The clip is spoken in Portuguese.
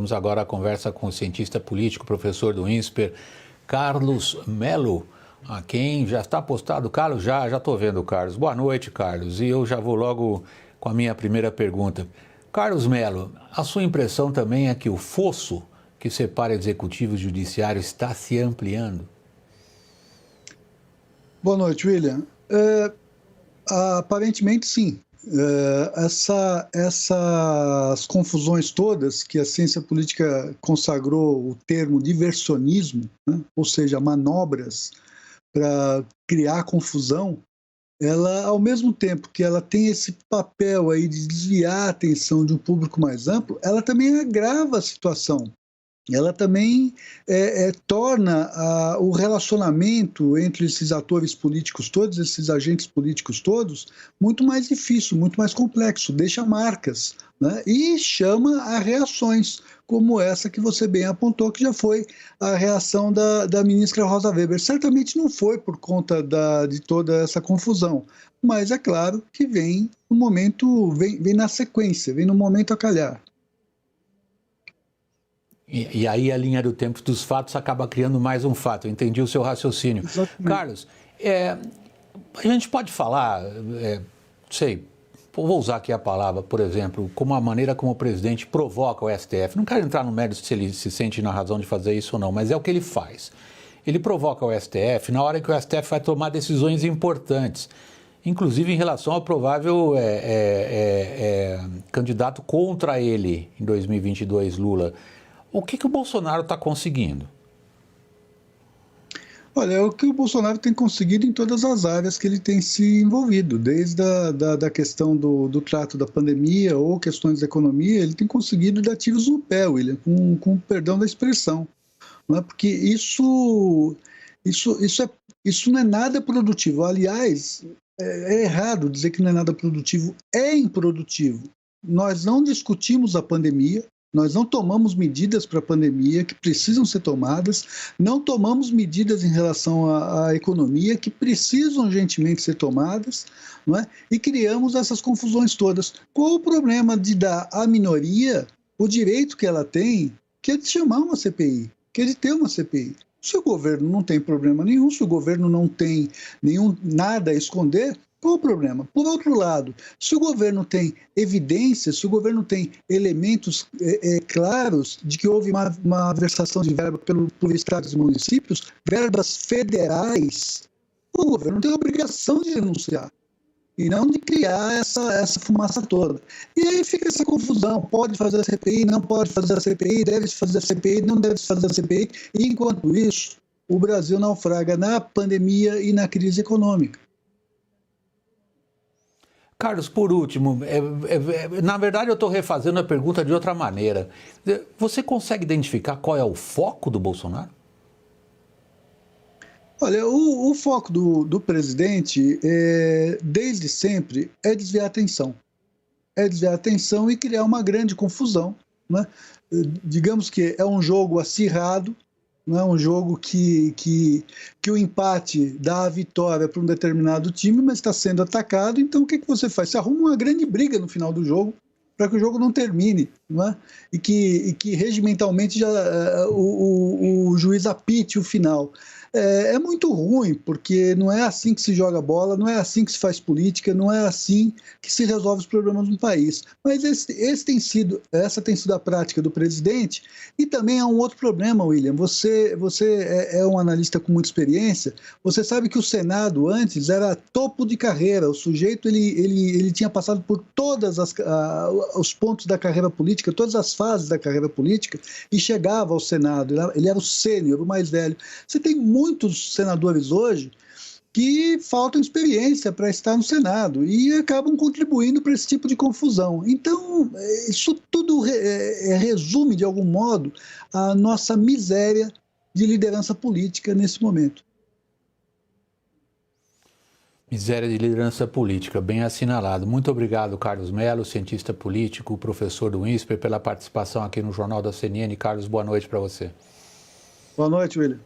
vamos agora à conversa com o cientista político, professor do INSPER, Carlos Melo, a quem já está postado. Carlos, já estou vendo, Carlos. Boa noite, Carlos. E eu já vou logo com a minha primeira pergunta. Carlos Melo, a sua impressão também é que o fosso que separa executivo e judiciário está se ampliando? Boa noite, William. Aparentemente, sim. Essas confusões todas que a ciência política consagrou o termo diversionismo, né? Ou seja, manobras para criar confusão, ela, ao mesmo tempo que ela tem esse papel aí de desviar a atenção de um público mais amplo, ela também agrava a situação. Ela também torna o relacionamento entre esses atores políticos todos, esses agentes políticos todos, muito mais difícil, muito mais complexo, deixa marcas, né? E chama a reações, como essa que você bem apontou, que já foi a reação da ministra Rosa Weber. Certamente não foi por conta de toda essa confusão, mas é claro que vem no momento, vem na sequência, vem no momento a calhar. E aí a linha do tempo dos fatos acaba criando mais um fato. Eu entendi o seu raciocínio. Exatamente. Carlos, a gente pode falar, vou usar aqui a palavra, por exemplo, como a maneira como o presidente provoca o STF. Não quero entrar no mérito se ele se sente na razão de fazer isso ou não, mas é o que ele faz. Ele provoca o STF na hora que o STF vai tomar decisões importantes, inclusive em relação ao provável candidato contra ele em 2022, Lula. O que o Bolsonaro está conseguindo? Olha, é o que o Bolsonaro tem conseguido em todas as áreas que ele tem se envolvido, desde da questão do trato da pandemia ou questões da economia, ele tem conseguido dar tiros no pé, William, com perdão da expressão. Não é? Porque isso não é nada produtivo. Aliás, é errado dizer que não é nada produtivo, é improdutivo. Nós não discutimos a pandemia, nós não tomamos medidas para a pandemia que precisam ser tomadas, não tomamos medidas em relação à economia que precisam urgentemente ser tomadas, não é? E criamos essas confusões todas. Qual o problema de dar à minoria o direito que ela tem, que é de chamar uma CPI, que é de ter uma CPI? Se o governo não tem problema nenhum, se o governo não tem nada a esconder, qual o problema? Por outro lado, se o governo tem evidências, se o governo tem elementos claros de que houve uma versação de verba por estados e municípios, verbas federais, o governo tem a obrigação de denunciar e não de criar essa fumaça toda. E aí fica essa confusão, pode fazer a CPI, não pode fazer a CPI, deve-se fazer a CPI, não deve-se fazer a CPI, e enquanto isso, o Brasil naufraga na pandemia e na crise econômica. Carlos, por último, na verdade eu estou refazendo a pergunta de outra maneira. Você consegue identificar qual é o foco do Bolsonaro? Olha, o foco do presidente, desde sempre, é desviar a atenção. É desviar a atenção e criar uma grande confusão, né? Digamos que é um jogo acirrado, não é um jogo que o empate dá a vitória para um determinado time, mas está sendo atacado, então o que você faz? Você arruma uma grande briga no final do jogo, para que o jogo não termine, não é? E que regimentalmente o juiz apite o final. É muito ruim, porque não é assim que se joga bola, não é assim que se faz política, não é assim que se resolve os problemas no país. Mas essa tem sido a prática do presidente, e também há um outro problema, William. Você é um analista com muita experiência, você sabe que o Senado antes era topo de carreira, o sujeito ele tinha passado por todos os pontos da carreira política, todas as fases da carreira política, e chegava ao Senado, ele era o sênior, o mais velho. Você tem muitos senadores hoje que faltam experiência para estar no Senado e acabam contribuindo para esse tipo de confusão. Então, isso tudo resume, de algum modo, a nossa miséria de liderança política nesse momento. Miséria de liderança política, bem assinalado. Muito obrigado, Carlos Melo, cientista político, professor do INSPER, pela participação aqui no Jornal da CNN. Carlos, boa noite para você. Boa noite, William.